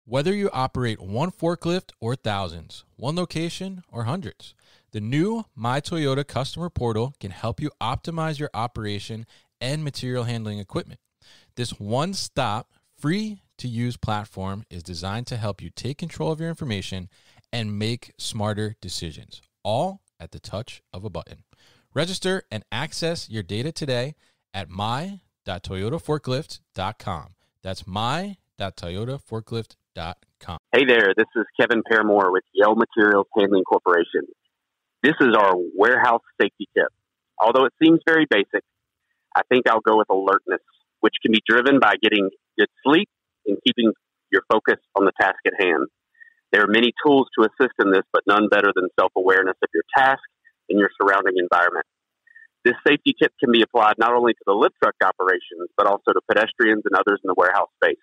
Whether you operate one forklift or thousands, one location or hundreds, the new My Toyota customer portal can help you optimize your operation and material handling equipment. This one-stop, free-to-use platform is designed to help you take control of your information and make smarter decisions, all at the touch of a button. Register and access your data today at my.toyotaforklift.com. That's my.toyotaforklift.com. Hey there, this is Kevin Paramore with Yale Materials Handling Corporation. This is our warehouse safety tip. Although it seems very basic, I think I'll go with alertness, which can be driven by getting good sleep and keeping your focus on the task at hand. There are many tools to assist in this, but none better than self-awareness of your task and your surrounding environment. This safety tip can be applied not only to the lift truck operations, but also to pedestrians and others in the warehouse space.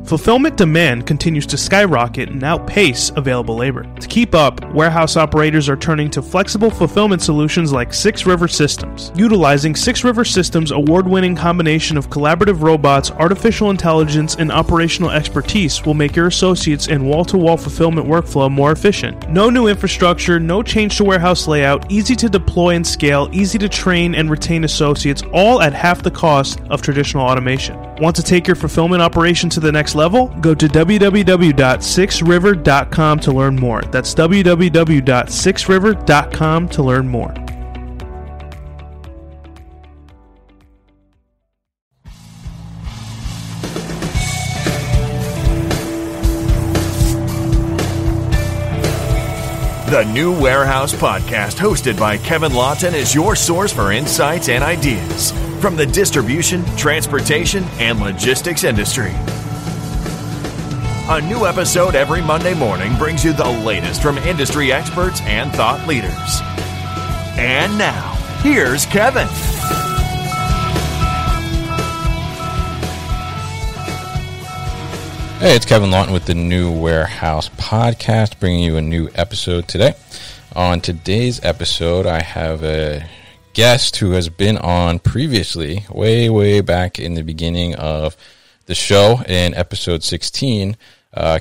Fulfillment demand continues to skyrocket and outpace available labor. To keep up, warehouse operators are turning to flexible fulfillment solutions like 6 River Systems. Utilizing 6 River Systems' award-winning combination of collaborative robots, artificial intelligence, and operational expertise will make your associates and wall-to-wall fulfillment workflow more efficient. No new infrastructure, no change to warehouse layout, easy to deploy and scale, easy to train and retain associates, all at half the cost of traditional automation. Want to take your fulfillment operation to the next level? Go to www.6river.com to learn more. That's www.6river.com to learn more. The New Warehouse Podcast, hosted by Kevin Lawton, is your source for insights and ideas from the distribution, transportation, and logistics industry. A new episode every Monday morning brings you the latest from industry experts and thought leaders. And now, here's Kevin. Hey, it's Kevin Lawton with the New Warehouse Podcast, bringing you a new episode today. On today's episode, I have a guest who has been on previously, way back in the beginning of the show in episode 16,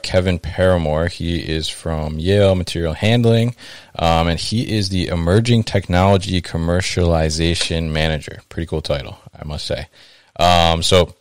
Kevin Paramore. He is from Yale Material Handling, and he is the Emerging Technology Commercialization Manager. Pretty cool title, I must say. So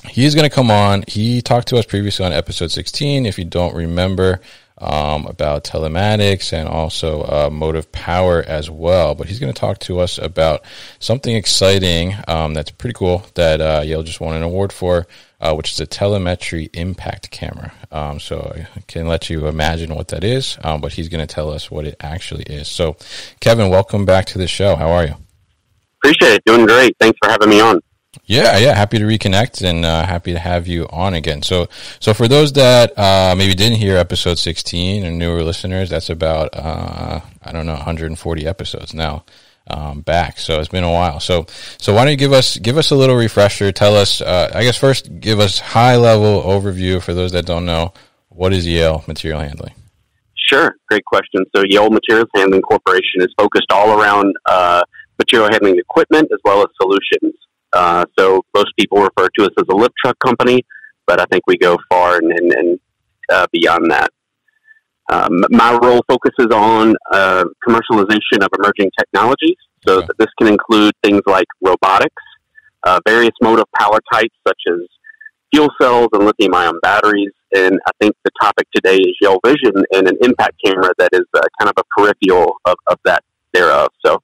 he's going to come on. He talked to us previously on episode 16, if you don't remember, about telematics and also motive power as well. But he's going to talk to us about something exciting that's pretty cool that Yale just won an award for, which is a telemetry impact camera. So I can let you imagine what that is, but he's going to tell us what it actually is. So, Kevin, welcome back to the show. How are you? Appreciate it. Doing great. Thanks for having me on. Yeah, happy to reconnect and happy to have you on again. So for those that maybe didn't hear episode 16 and newer listeners, that's about 140 episodes now back. So it's been a while. So why don't you give us a little refresher? Tell us, I guess first, give us high level overview for those that don't know. What is Yale Material Handling? Sure, great question. So Yale Materials Handling Corporation is focused all around material handling equipment as well as solutions. So most people refer to us as a lift truck company, but I think we go far and beyond that. My role focuses on commercialization of emerging technologies. So that this can include things like robotics, various motive power types such as fuel cells and lithium-ion batteries. And I think the topic today is Yale Vision and an impact camera that is kind of a peripheral of that thereof. So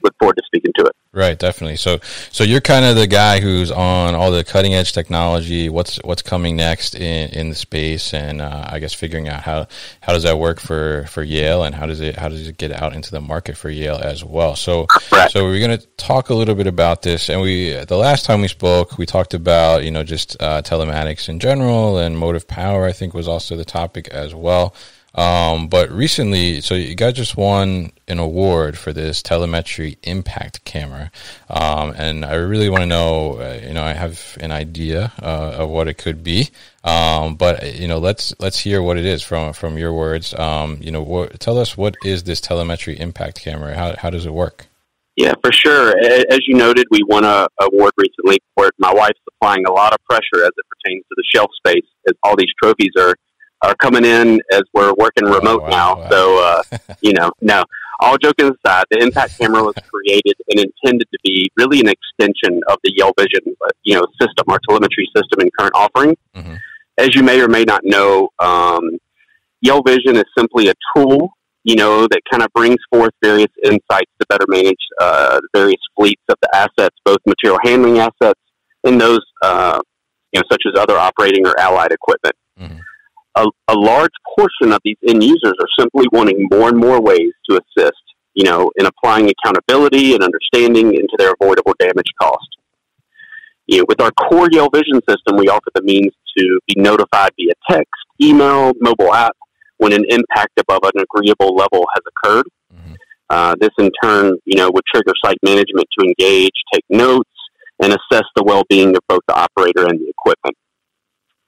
look forward to speaking to it. Right, definitely. So you're kind of the guy who's on all the cutting edge technology, what's coming next in the space, and I guess figuring out how does that work for Yale, and how does it get out into the market for Yale as well. So we're going to talk a little bit about this, and the last time we spoke, we talked about just telematics in general, and motive power I think was also the topic as well. But recently, so you guys just won an award for this telemetry impact camera. And I really want to know, I have an idea, of what it could be. But let's hear what it is from your words. Tell us, what is this telemetry impact camera? How does it work? Yeah, for sure. As you noted, we won an award recently for it. My wife's applying a lot of pressure as it pertains to the shelf space, as all these trophies are coming in as we're working remote now. Wow. So, no, all joking aside, the Impact Camera was created and intended to be really an extension of the Yale Vision, system, our telemetry system and current offering. Mm-hmm. As you may or may not know, Yale Vision is simply a tool, that kind of brings forth various insights to better manage the various fleets of the assets, both material handling assets and those, such as other operating or allied equipment. Mm-hmm. A large portion of these end users are simply wanting more and more ways to assist, in applying accountability and understanding into their avoidable damage cost. With our core Yale Vision system, we offer the means to be notified via text, email, mobile app when an impact above an agreeable level has occurred. Mm-hmm. This in turn, would trigger site management to engage, take notes, and assess the well-being of both the operator and the equipment.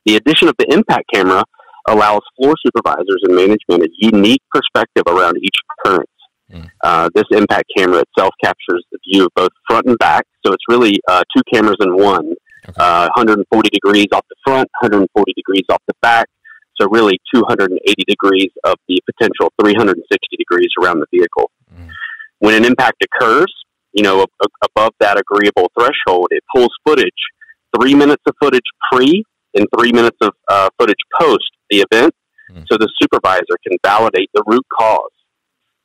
The addition of the Impact Camera allows floor supervisors and management a unique perspective around each occurrence. Mm. This Impact Camera itself captures the view of both front and back, so it's really two cameras in one. Okay. 140 degrees off the front, 140 degrees off the back, so really 280 degrees of the potential 360 degrees around the vehicle. Mm. When an impact occurs, above that agreeable threshold, it pulls footage, 3 minutes of footage pre and 3 minutes of footage post the event, so the supervisor can validate the root cause.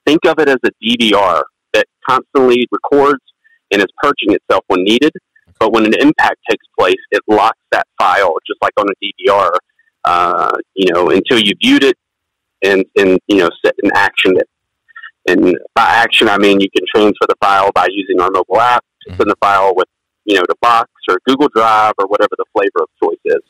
Think of it as a DVR that constantly records and is purging itself when needed, but when an impact takes place, it locks that file, just like on a DVR, until you viewed it and set and actioned it. And by action, I mean you can transfer the file by using our mobile app to send the file with, to Box or Google Drive or whatever the flavor of choice is.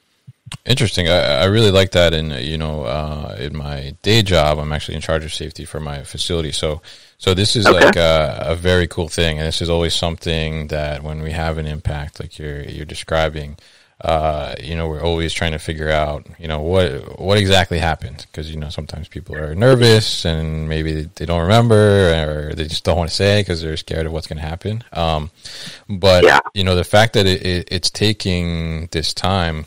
Interesting. I really like that. And, in my day job, I'm actually in charge of safety for my facility. So this is like a very cool thing. And this is always something that when we have an impact, like you're describing, we're always trying to figure out, what exactly happened. Because, sometimes people are nervous and maybe they don't remember or they just don't want to say because they're scared of what's going to happen. But the fact that it's taking this time,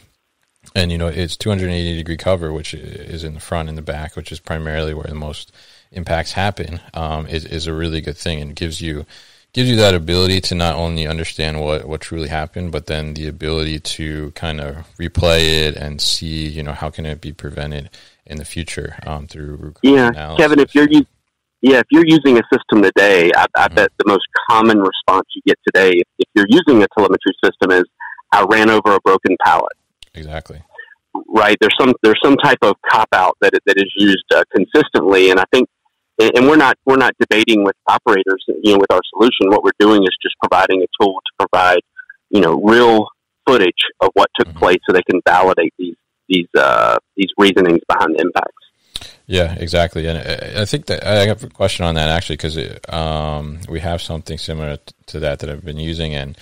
and, it's 280 degree cover, which is in the front and the back, which is primarily where the most impacts happen, is a really good thing, and gives you that ability to not only understand what truly happened, but then the ability to kind of replay it and see, how can it be prevented in the future through root cause analysis. Kevin, if you're using a system today, I bet the most common response you get today, if you're using a telemetry system, is I ran over a broken pallet. Exactly. Right. There's some type of cop out that is used consistently, and I think, and we're not debating with operators, with our solution. What we're doing is just providing a tool to provide, real footage of what took place, so they can validate these reasonings behind the impacts. Yeah, exactly. And I think that I have a question on that actually, because we have something similar to that I've been using. And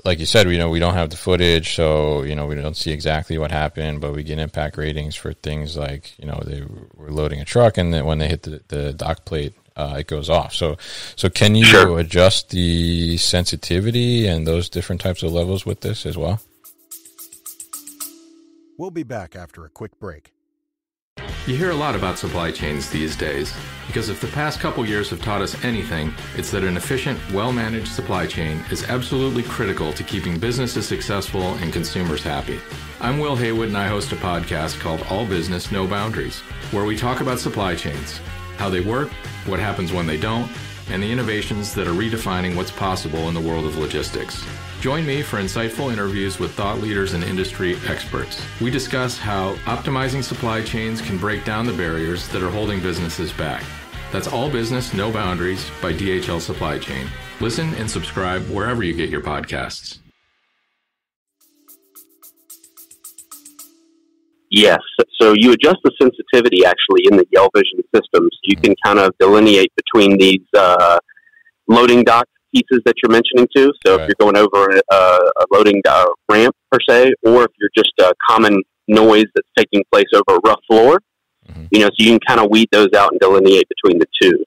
like you said, we don't have the footage, so, we don't see exactly what happened, but we get impact ratings for things like, they were loading a truck and then when they hit the dock plate, it goes off. So can you adjust the sensitivity and those different types of levels with this as well? We'll be back after a quick break. You hear a lot about supply chains these days, because if the past couple years have taught us anything, it's that an efficient, well-managed supply chain is absolutely critical to keeping businesses successful and consumers happy. I'm Will Haywood, and I host a podcast called All Business, No Boundaries, where we talk about supply chains, how they work, what happens when they don't, and the innovations that are redefining what's possible in the world of logistics. Join me for insightful interviews with thought leaders and industry experts. We discuss how optimizing supply chains can break down the barriers that are holding businesses back. That's All Business, No Boundaries by DHL Supply Chain. Listen and subscribe wherever you get your podcasts. Yes. So you adjust the sensitivity actually in the Yale Vision systems. You can kind of delineate between these loading dock pieces that you're mentioning too. So if you're going over a loading ramp per se, or if you're just a common noise that's taking place over a rough floor, so you can kind of weed those out and delineate between the two.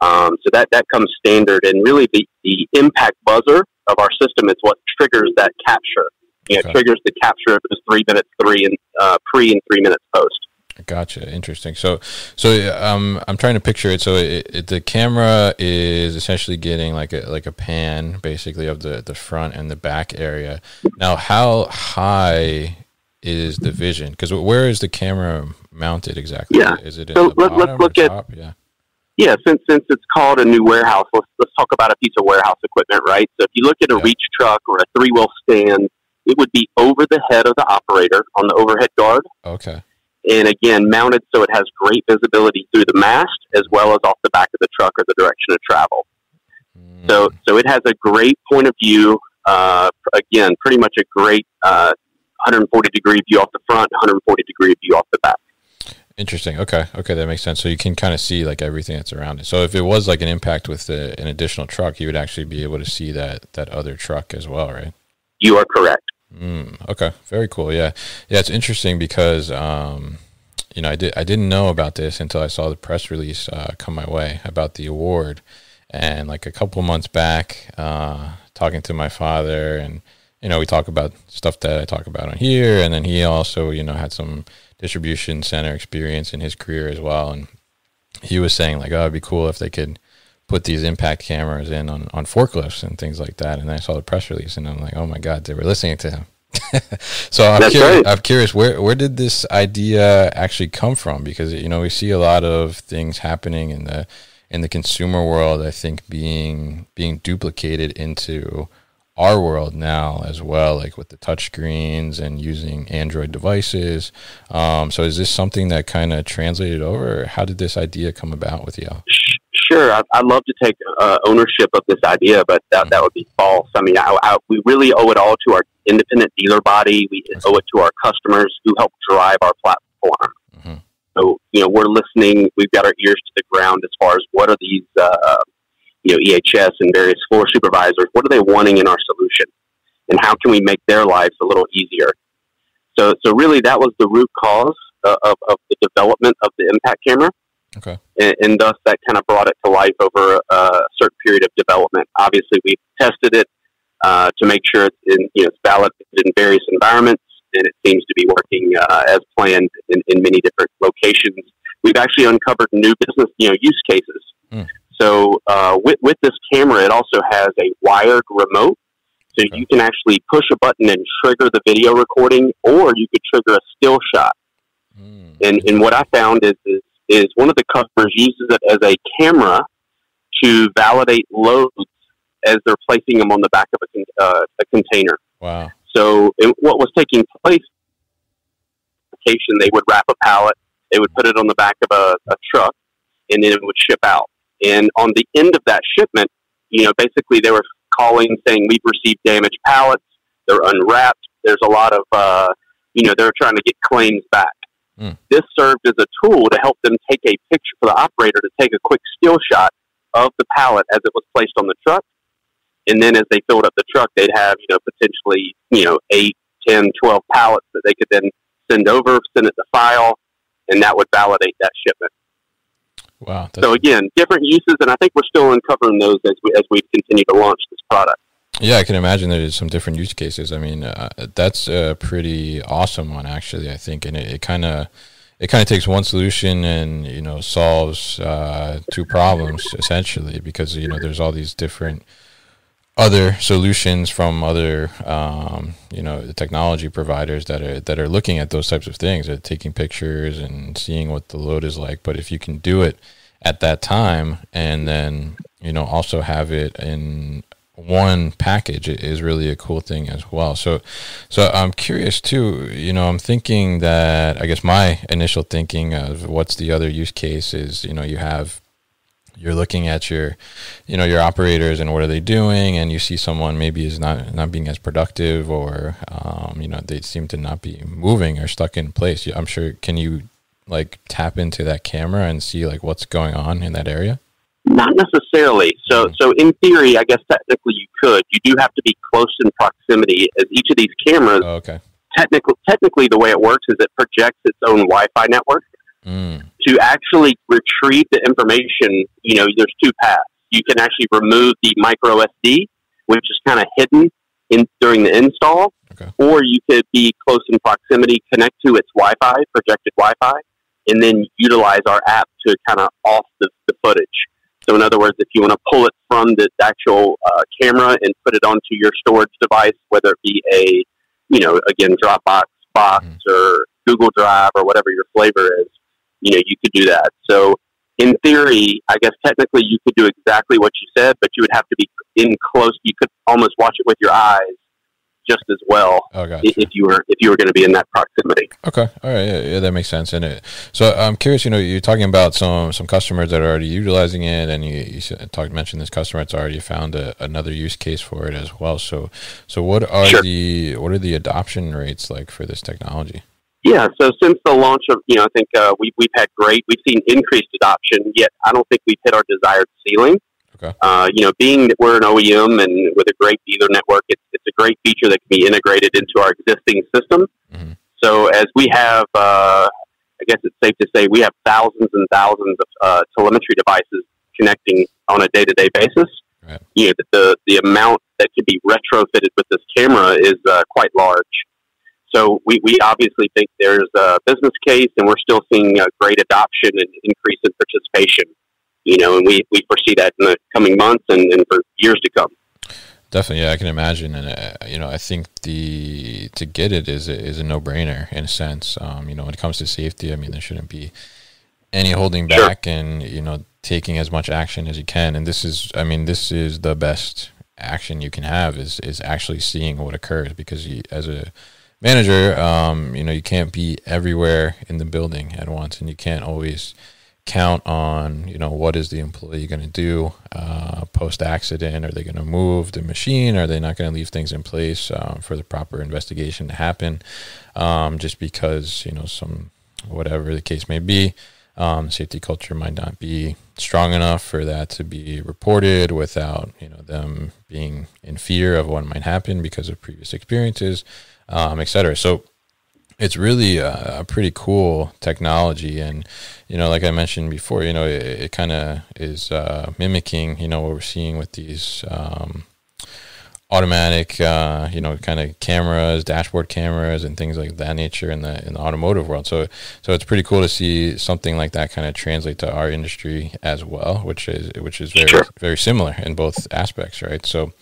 So that comes standard, and really the impact buzzer of our system is what triggers that capture. It triggers the capture of those 3 minutes pre and 3 minutes post. Gotcha. Interesting. So I'm trying to picture it. So the camera is essentially getting like a pan, basically, of the front and the back area. Now, how high is the vision? Because where is the camera mounted exactly? Yeah. Is it so in the bottom let's look or at top? Yeah. Yeah, since it's called a new warehouse, let's talk about a piece of warehouse equipment, right? So if you look at a reach truck or a 3-wheel stand, it would be over the head of the operator on the overhead guard. Okay. And again, mounted so it has great visibility through the mast as well as off the back of the truck or the direction of travel. So it has a great point of view. Again, pretty much a great 140-degree view off the front, 140-degree view off the back. Interesting. Okay, that makes sense. So you can kind of see like everything that's around it. So if it was like an impact with an additional truck, you would actually be able to see that other truck as well, right? You are correct. Okay, very cool. Yeah, it's interesting because I didn't know about this until I saw the press release come my way about the award, and like a couple months back, talking to my father, and we talk about stuff that I talk about on here, and then he also had some distribution center experience in his career as well, and he was saying like, oh, it'd be cool if they could put these impact cameras in on forklifts and things like that. And then I saw the press release, and I'm like, oh my God, they were listening to him. So I'm curious, where did this idea actually come from? Because we see a lot of things happening in the consumer world, I think being duplicated into our world now as well, like with the touch screens and using Android devices. So is this something that kind of translated over, or how did this idea come about with you? Sure. I'd love to take ownership of this idea, but that would be false. I mean, we really owe it all to our independent dealer body. We owe it to our customers who help drive our platform. Mm-hmm. So, we're listening. We've got our ears to the ground as far as what are these EHS and various floor supervisors, what are they wanting in our solution? And how can we make their lives a little easier? So really that was the root cause of the development of the impact camera. Okay. And thus that kind of brought it to life over a certain period of development. Obviously we've tested it to make sure it's validated in various environments, and it seems to be working as planned in many different locations. We've actually uncovered new business use cases. So with this camera, it also has a wired remote. So you can actually push a button and trigger the video recording, or you could trigger a still shot. And what I found is one of the customers uses it as a camera to validate loads as they're placing them on the back of a container. Wow. So what was taking place, they would wrap a pallet, they would put it on the back of a truck, and then it would ship out. And on the end of that shipment, basically they were calling saying, we've received damaged pallets, they're unwrapped, there's a lot of, they're trying to get claims back. This served as a tool to help them take a picture for the operator to take a quick still shot of the pallet as it was placed on the truck. And then as they filled up the truck, they'd have, potentially, 8, 10, 12 pallets that they could then send it to file, and that would validate that shipment. Wow. So again, different uses, and I think we're still uncovering those as we continue to launch this product. Yeah, I can imagine there's some different use cases. I mean, that's a pretty awesome one, actually, I think, and it kind of takes one solution and solves two problems essentially, because there's all these different other solutions from other the technology providers that are looking at those types of things, taking pictures and seeing what the load is like. But if you can do it at that time and then also have it in one package, it is really a cool thing as well. So I'm curious too, I'm thinking that, I guess my initial thinking of what's the other use case is, you're looking at your operators and what are they doing, and you see someone maybe is not being as productive, or they seem to not be moving or stuck in place. I'm sure, can you tap into that camera and see what's going on in that area? Not necessarily. So in theory, I guess technically you could. You do have to be close in proximity, as each of these cameras. Oh, okay. Technically, the way it works is it projects its own Wi-Fi network. to actually retrieve the information, there's two paths. You can actually remove the micro SD, which is kind of hidden during the install, okay. Or you could be close in proximity, connect to its Wi-Fi, projected Wi-Fi, and then utilize our app to kind of off the footage. So in other words, if you want to pull it from the actual camera and put it onto your storage device, whether it be a, again, Dropbox box or Google Drive or whatever your flavor is, you could do that. So in theory, I guess technically you could do exactly what you said, but you would have to be in close. You could almost watch it with your eyes just as well. Oh, gotcha. if you were going to be in that proximity. Okay, all right, yeah, that makes sense. And so I'm curious. You're talking about some customers that are already utilizing it, and you mentioned this customer that's already found another use case for it as well. So what are Sure. what are the adoption rates like for this technology? Yeah, so since the launch of, I think we've seen increased adoption, yet I don't think we've hit our desired ceiling. Okay. Being that we're an OEM and with a great dealer network, it's a great feature that can be integrated into our existing system. Mm-hmm. So as we have, I guess it's safe to say we have thousands and thousands of telemetry devices connecting on a day-to-day basis. Right. The amount that could be retrofitted with this camera is quite large. So we obviously think there's a business case, and we're still seeing great adoption and increase in participation. And we foresee that in the coming months and for years to come. Definitely, yeah, I can imagine, and I think to get it is a no-brainer in a sense. When it comes to safety, there shouldn't be any holding back, Sure. And taking as much action as you can. And this is the best action you can have is actually seeing what occurs, because as a manager, you can't be everywhere in the building at once, and you can't always count on, what is the employee going to do post-accident? Are they going to move the machine? Are they not going to leave things in place for the proper investigation to happen? Just because, some, whatever the case may be, safety culture might not be strong enough for that to be reported without, them being in fear of what might happen because of previous experiences, et cetera. So it's really a pretty cool technology. And, like I mentioned before, it kind of is mimicking, what we're seeing with these automatic, kind of cameras, dashboard cameras, and things like that nature in the automotive world. So it's pretty cool to see something like that kind of translate to our industry as well, which is very Sure. very similar in both aspects, right? So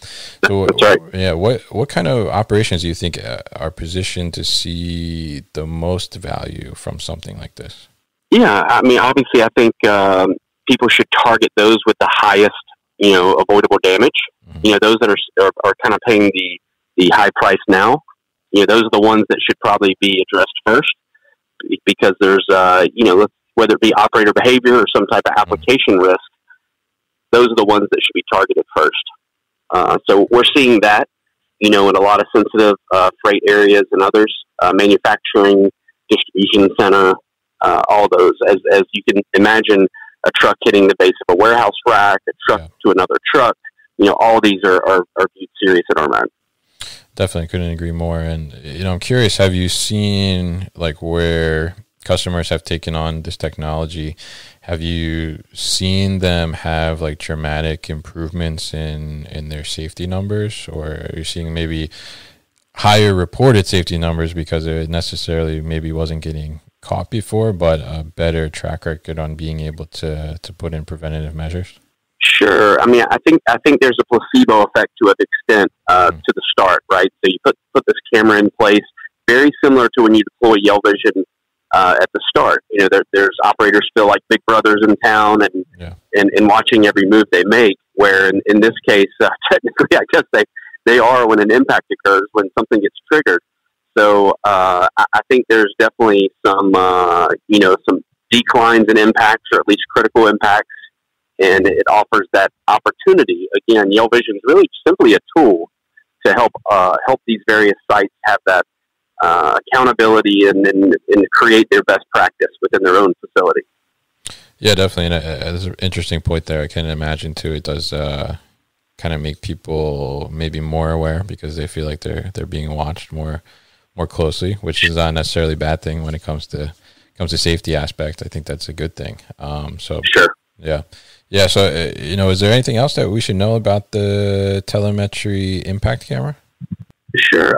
That's right. yeah, what kind of operations do you think are positioned to see the most value from something like this? Yeah, obviously, I think people should target those with the highest, avoidable damage. Mm-hmm. Those that are kind of paying the high price now. Those are the ones that should probably be addressed first, because there's, whether it be operator behavior or some type of application risk, those are the ones that should be targeted first. So we're seeing that, in a lot of sensitive freight areas and others, manufacturing, distribution center, all those. As you can imagine, a truck hitting the base of a warehouse rack, a truck to another truck, all these are viewed serious in our mind. Definitely couldn't agree more. And, I'm curious, have you seen where customers have taken on this technology? Have you seen them have dramatic improvements in their safety numbers, or are you seeing maybe higher reported safety numbers because it necessarily maybe wasn't getting caught before, but a better track record on being able to put in preventative measures? Sure. I think there's a placebo effect to an extent to the start, right? So you put this camera in place, very similar to when you deploy Yale Vision at the start. There's operators feel like big brothers in town and watching every move they make, where in this case, technically, I guess they are when an impact occurs, when something gets triggered. So I think there's definitely some declines in impacts, or at least critical impacts, and it offers that opportunity. Again, Yale Vision is really simply a tool to help these various sites have that accountability and create their best practice within their own facility. Yeah, definitely. And there's an interesting point there. I can imagine too. It does kind of make people maybe more aware, because they feel like they're being watched more closely, which is not necessarily a bad thing when it comes to comes to safety aspect, I think that's a good thing. So Sure. yeah. So, is there anything else that we should know about the telemetry impact camera? Sure.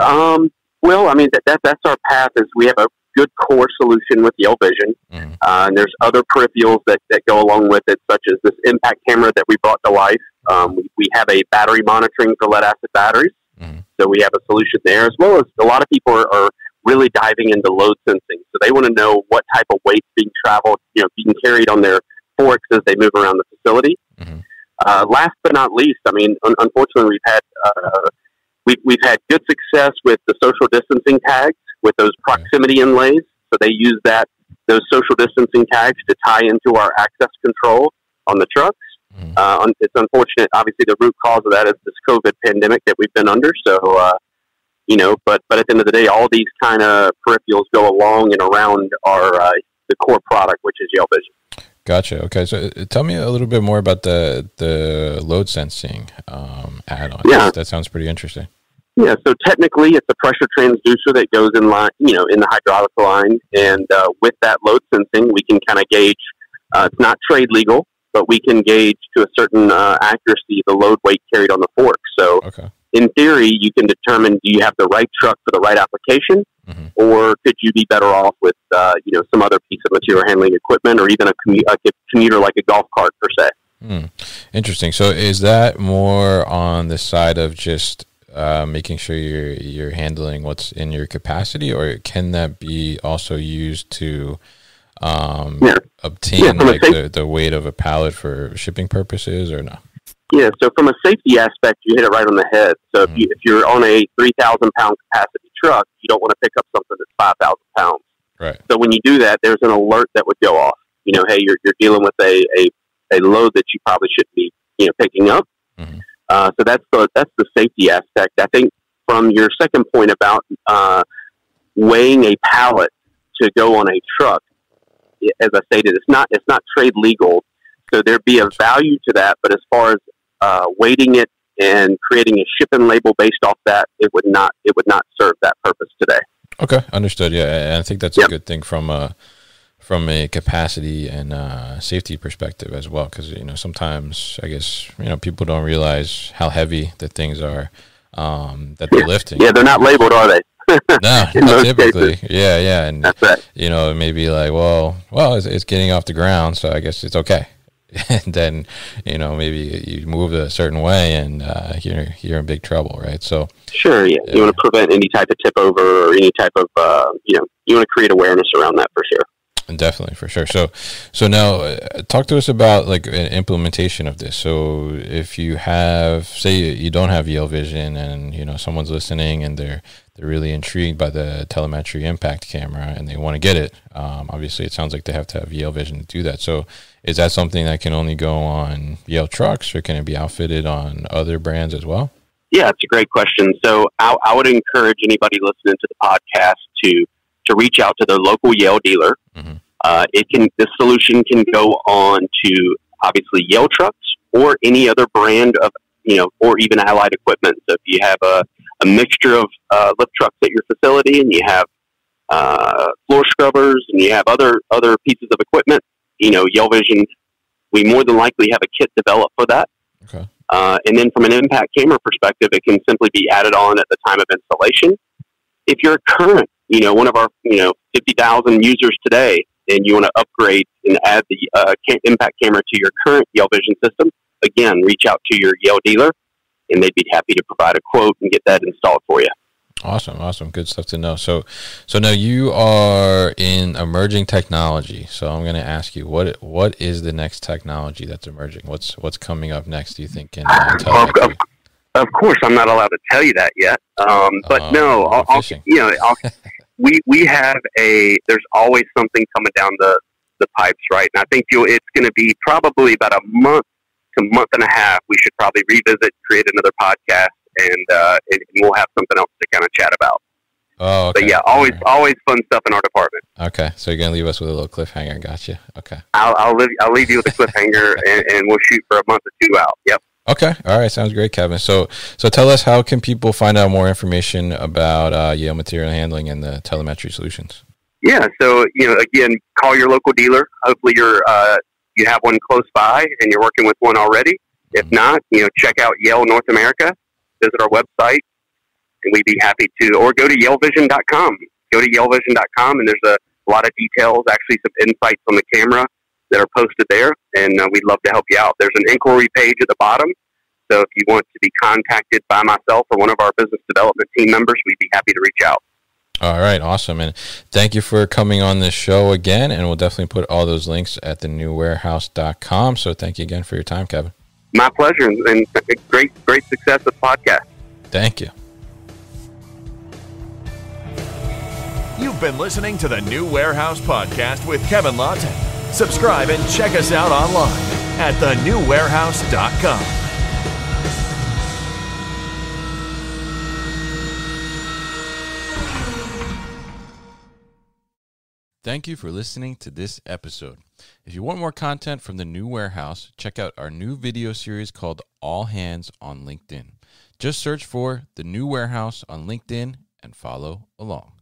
Well, I mean, that's our path is we have a good core solution with Yale Vision. Mm-hmm. And there's other peripherals that go along with it, such as this impact camera that we brought to life. We have a battery monitoring for lead acid batteries. Mm-hmm. So we have a solution there, as well as a lot of people are really diving into load sensing. So they want to know what type of weight's being traveled, being carried on their forks as they move around the facility. Mm-hmm. Last but not least, I mean, unfortunately, we've had good success with the social distancing tags with those proximity inlays. So they use those social distancing tags to tie into our access control on the trucks. Mm-hmm. It's unfortunate. Obviously, the root cause of that is this COVID pandemic that we've been under. So, but at the end of the day, all these kind of peripherals go along and around the core product, which is Yale Vision. Gotcha. Okay, so tell me a little bit more about the load sensing add-on. Yeah, that sounds pretty interesting. Yeah, so technically, it's a pressure transducer that goes in line, in the hydraulic line, and with that load sensing, we can kind of gauge. It's not trade legal, but we can gauge to a certain accuracy the load weight carried on the fork. So, in theory, you can determine, do you have the right truck for the right application, mm-hmm. or could you be better off with some other piece of material handling equipment, or even a commuter like a golf cart per se. Interesting. So, is that more on the side of just making sure you're handling what's in your capacity, or can that be also used to obtain the weight of a pallet for shipping purposes, or no? Yeah, so from a safety aspect, you hit it right on the head. So mm-hmm. if you're on a 3,000 pound capacity truck, you don't want to pick up something that's 5,000 pounds. Right. So when you do that, there's an alert that would go off. Hey, you're dealing with a load that you probably shouldn't be picking up. Mm-hmm. So that's the safety aspect. I think from your second point about weighing a pallet to go on a truck, as I stated, it's not trade legal, so there'd be a value to that. But as far as weighting it and creating a shipping label based off that, it would not serve that purpose today. Okay, understood. Yeah, and I think that's a good thing from a capacity and safety perspective as well, because sometimes I guess people don't realize how heavy the things are that they're lifting. Yeah, they're not labeled, are they? No, not typically. Cases. Yeah, and that's right. It may be like, well, it's getting off the ground, so I guess it's okay. And then maybe you move a certain way, and you're in big trouble, right? So sure, yeah. You want to prevent any type of tip over or any type of you want to create awareness around that for sure. Definitely, for sure. So now talk to us about like an implementation of this. So if you have, say you don't have Yale Vision, and someone's listening and they're really intrigued by the telemetry impact camera and they want to get it, obviously it sounds like they have to have Yale Vision to do that. So is that something that can only go on Yale trucks, or can it be outfitted on other brands as well? Yeah, it's a great question. So I would encourage anybody listening to the podcast to reach out to their local Yale dealer. Mm-hmm. This solution can go on to obviously Yale trucks or any other brand of, or even allied equipment. So if you have a mixture of lift trucks at your facility, and you have floor scrubbers, and you have other pieces of equipment, Yale Vision, we more than likely have a kit developed for that. Okay. And then from an impact camera perspective, it can simply be added on at the time of installation. If you're a current, one of our, 50,000 users today, and you want to upgrade and add the impact camera to your current Yale Vision system, again, reach out to your Yale dealer, and they'd be happy to provide a quote and get that installed for you. Awesome. Good stuff to know. So now you are in emerging technology. So I'm going to ask you, what is the next technology that's emerging? What's coming up next, do you think, in telemetry? Of course, I'm not allowed to tell you that yet. But no, we have there's always something coming down the pipes, right? And I think it's going to be probably about a month to month and a half. We should probably revisit, create another podcast, and we'll have something else to kind of chat about. Oh, okay. But yeah, always fun stuff in our department. Okay, so you're going to leave us with a little cliffhanger. Gotcha. Okay. I'll leave you with a cliffhanger, and we'll shoot for a month or two out. Yep. Okay. All right. Sounds great, Kevin. So tell us, how can people find out more information about Yale Material Handling and the telemetry solutions? Yeah, so, again, call your local dealer. Hopefully you have one close by and you're working with one already. If not, check out Yale North America, visit our website, and we'd be happy to, or go to yalevision.com. Go to yalevision.com, and there's a lot of details, actually some insights on the camera that are posted there, and we'd love to help you out. There's an inquiry page at the bottom, so if you want to be contacted by myself or one of our business development team members, we'd be happy to reach out. All right, awesome. And thank you for coming on this show again, and we'll definitely put all those links at thenewwarehouse.com. So thank you again for your time, Kevin. My pleasure, and great success with the podcast. Thank you. You've been listening to the New Warehouse Podcast with Kevin Lawton. Subscribe and check us out online at thenewwarehouse.com. Thank you for listening to this episode. If you want more content from the New Warehouse, check out our new video series called All Hands on LinkedIn. Just search for the New Warehouse on LinkedIn and follow along.